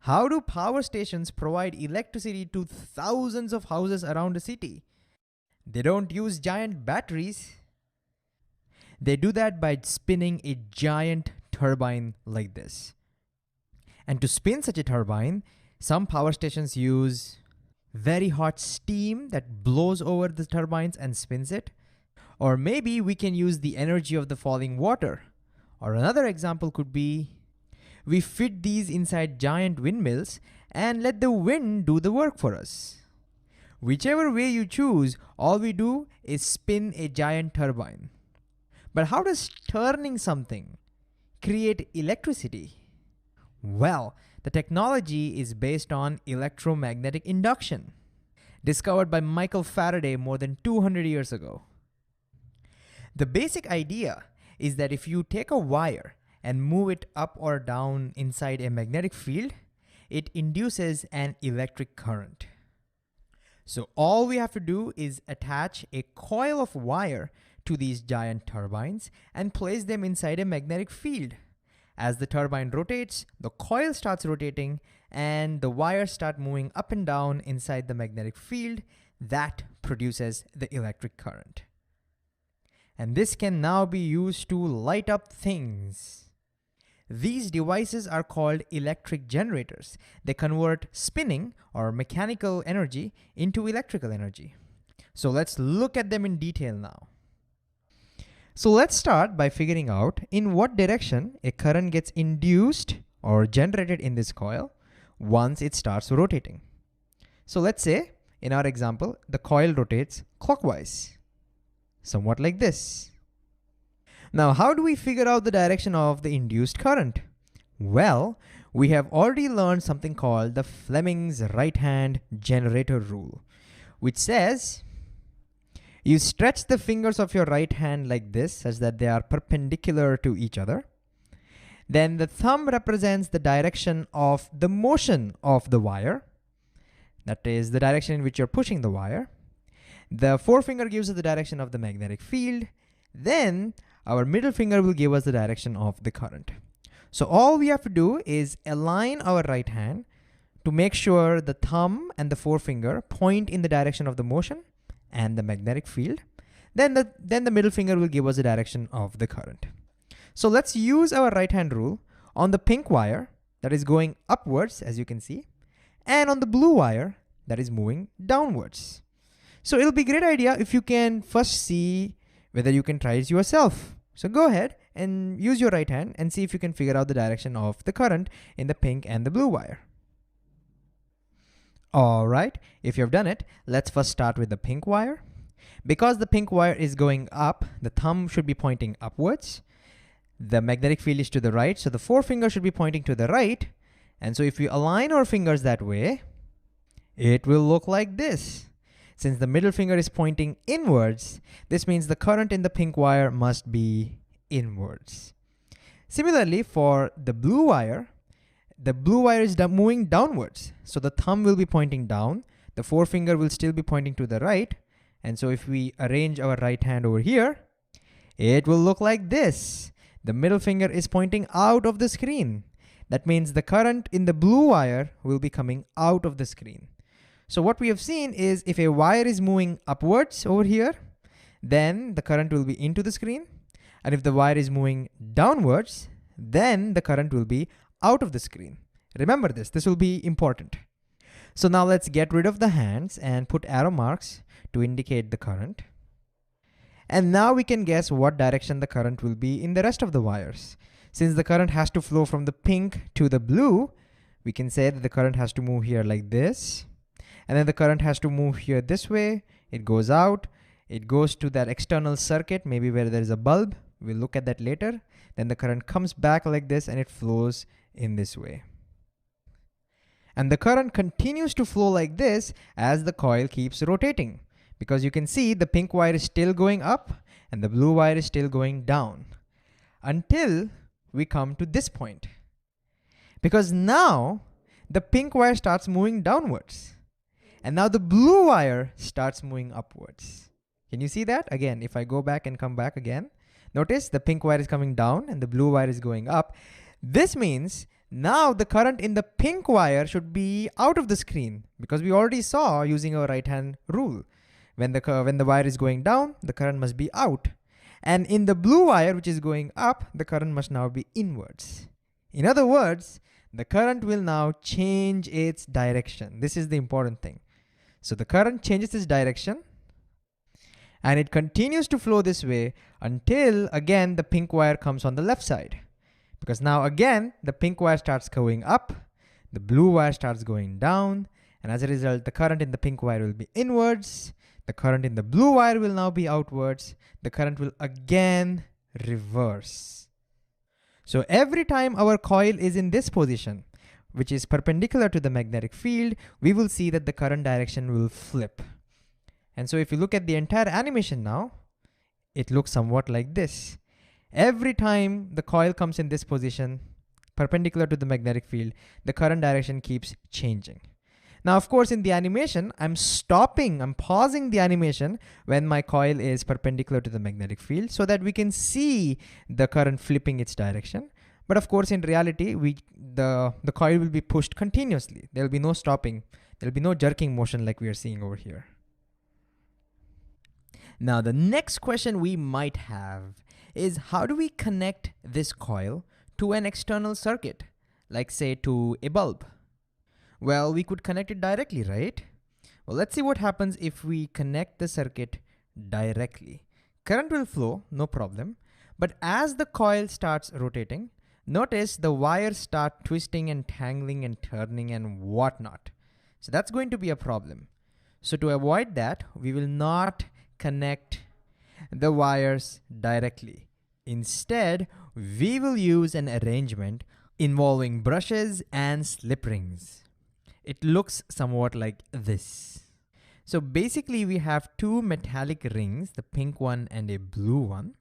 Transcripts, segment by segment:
How do power stations provide electricity to thousands of houses around a city? They don't use giant batteries. They do that by spinning a giant turbine like this. And to spin such a turbine, some power stations use very hot steam that blows over the turbines and spins it. Or maybe we can use the energy of the falling water. Or another example could be we fit these inside giant windmills and let the wind do the work for us. Whichever way you choose, all we do is spin a giant turbine. But how does turning something create electricity? Well, the technology is based on electromagnetic induction, discovered by Michael Faraday more than 200 years ago. The basic idea is that if you take a wire and move it up or down inside a magnetic field, it induces an electric current. So all we have to do is attach a coil of wire to these giant turbines and place them inside a magnetic field. As the turbine rotates, the coil starts rotating and the wires start moving up and down inside the magnetic field. That produces the electric current. And this can now be used to light up things. These devices are called electric generators. They convert spinning or mechanical energy into electrical energy. So let's look at them in detail now. So let's start by figuring out in what direction a current gets induced or generated in this coil once it starts rotating. So let's say, in our example, the coil rotates clockwise, somewhat like this. Now, how do we figure out the direction of the induced current? Well, we have already learned something called the Fleming's right-hand generator rule, which says you stretch the fingers of your right hand like this, such that they are perpendicular to each other. Then the thumb represents the direction of the motion of the wire. That is the direction in which you're pushing the wire. The forefinger gives us the direction of the magnetic field. Then our middle finger will give us the direction of the current. So all we have to do is align our right hand to make sure the thumb and the forefinger point in the direction of the motion and the magnetic field. Then the middle finger will give us the direction of the current. So let's use our right hand rule on the pink wire that is going upwards, as you can see, and on the blue wire that is moving downwards. So it'll be a great idea if you can first see whether you can try it yourself. So go ahead and use your right hand and see if you can figure out the direction of the current in the pink and the blue wire. All right, if you've done it, let's first start with the pink wire. Because the pink wire is going up, the thumb should be pointing upwards. The magnetic field is to the right, so the forefinger should be pointing to the right. And so if we align our fingers that way, it will look like this. Since the middle finger is pointing inwards, this means the current in the pink wire must be inwards. Similarly, for the blue wire is moving downwards. So the thumb will be pointing down. The forefinger will still be pointing to the right. And so if we arrange our right hand over here, it will look like this. The middle finger is pointing out of the screen. That means the current in the blue wire will be coming out of the screen. So what we have seen is if a wire is moving upwards over here, then the current will be into the screen. And if the wire is moving downwards, then the current will be out of the screen. Remember this will be important. So now let's get rid of the hands and put arrow marks to indicate the current. And now we can guess what direction the current will be in the rest of the wires. Since the current has to flow from the pink to the blue, we can say that the current has to move here like this. And then the current has to move here this way. It goes out. It goes to that external circuit, maybe where there is a bulb. We'll look at that later. Then the current comes back like this and it flows in this way. And the current continues to flow like this as the coil keeps rotating. Because you can see the pink wire is still going up and the blue wire is still going down until we come to this point. Because now the pink wire starts moving downwards and now the blue wire starts moving upwards. Can you see that? Again, if I go back and come back again, notice the pink wire is coming down and the blue wire is going up. This means Now the current in the pink wire should be out of the screen because we already saw using our right hand rule. When the wire is going down, the current must be out. And in the blue wire, which is going up, the current must now be inwards. In other words, the current will now change its direction. This is the important thing. So the current changes its direction and it continues to flow this way until again the pink wire comes on the left side. Because now again, the pink wire starts going up, the blue wire starts going down, and as a result, the current in the pink wire will be inwards, the current in the blue wire will now be outwards, the current will again reverse. So every time our coil is in this position, which is perpendicular to the magnetic field, we will see that the current direction will flip. And so if you look at the entire animation now, it looks somewhat like this. Every time the coil comes in this position, perpendicular to the magnetic field, the current direction keeps changing. Now, of course, in the animation, I'm pausing the animation when my coil is perpendicular to the magnetic field so that we can see the current flipping its direction. But of course, in reality, the coil will be pushed continuously. There will be no stopping. There will be no jerking motion like we are seeing over here. Now, the next question we might have is how do we connect this coil to an external circuit, like say to a bulb? Well, we could connect it directly, right? Well, let's see what happens if we connect the circuit directly. Current will flow, no problem. But as the coil starts rotating, notice the wires start twisting and tangling and turning and whatnot. So that's going to be a problem. So to avoid that, we will not connect the wires directly. Instead, we will use an arrangement involving brushes and slip rings. It looks somewhat like this. So basically we have two metallic rings, the pink one and a blue one.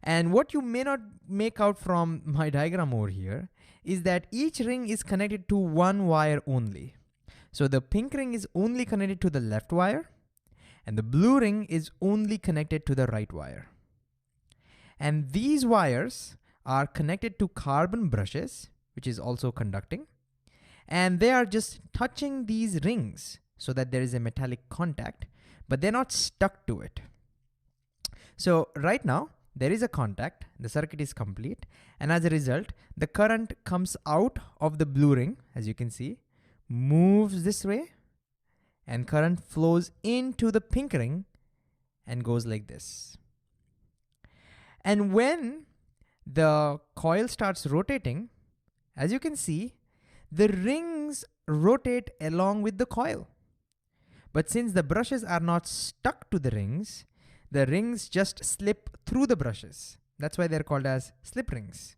And what you may not make out from my diagram over here is that each ring is connected to one wire only. So the pink ring is only connected to the left wire and the blue ring is only connected to the right wire. And these wires are connected to carbon brushes, which is also conducting. And they are just touching these rings so that there is a metallic contact, but they're not stuck to it. So right now, there is a contact, the circuit is complete, and as a result, the current comes out of the blue ring, as you can see, moves this way, and current flows into the pink ring and goes like this. And when the coil starts rotating, as you can see, the rings rotate along with the coil. But since the brushes are not stuck to the rings just slip through the brushes. That's why they're called as slip rings.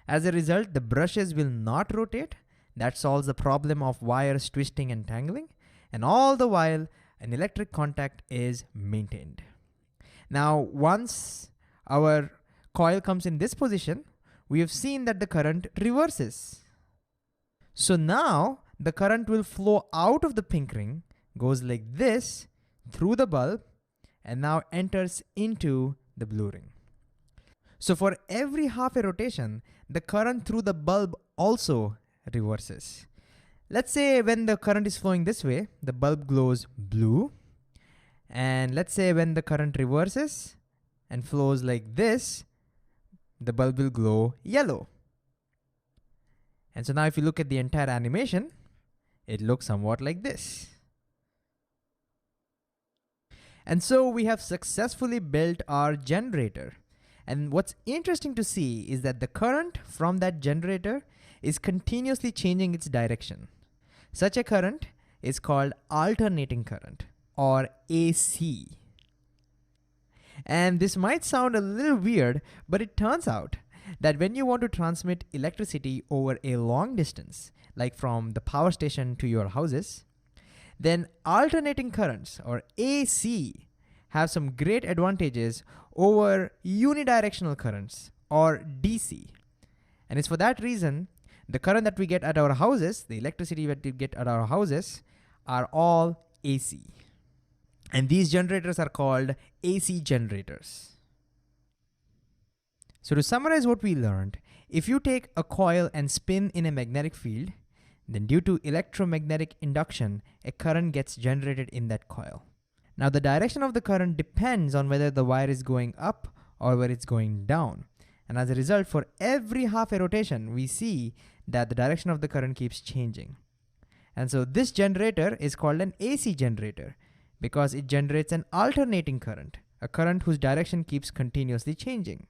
As a result, the brushes will not rotate. That solves the problem of wires twisting and tangling. And all the while, an electric contact is maintained. Now, once our coil comes in this position, we have seen that the current reverses. So now the current will flow out of the pink ring, goes like this through the bulb, and now enters into the blue ring. So for every half a rotation, the current through the bulb also reverses. Let's say when the current is flowing this way, the bulb glows blue. And let's say when the current reverses and flows like this, the bulb will glow yellow. And so now if you look at the entire animation, it looks somewhat like this. And so we have successfully built our generator. And what's interesting to see is that the current from that generator is continuously changing its direction. Such a current is called alternating current, or AC. And this might sound a little weird, but it turns out that when you want to transmit electricity over a long distance, like from the power station to your houses, then alternating currents, or AC, have some great advantages over unidirectional currents, or DC. And it's for that reason the current that we get at our houses, the electricity that we get at our houses, are all AC. And these generators are called AC generators. So to summarize what we learned If you take a coil and spin in a magnetic field, then due to electromagnetic induction, a current gets generated in that coil. Now the direction of the current depends on whether the wire is going up or whether it's going down. And as a result, for every half a rotation, we see that the direction of the current keeps changing. And so this generator is called an AC generator because it generates an alternating current, a current whose direction keeps continuously changing.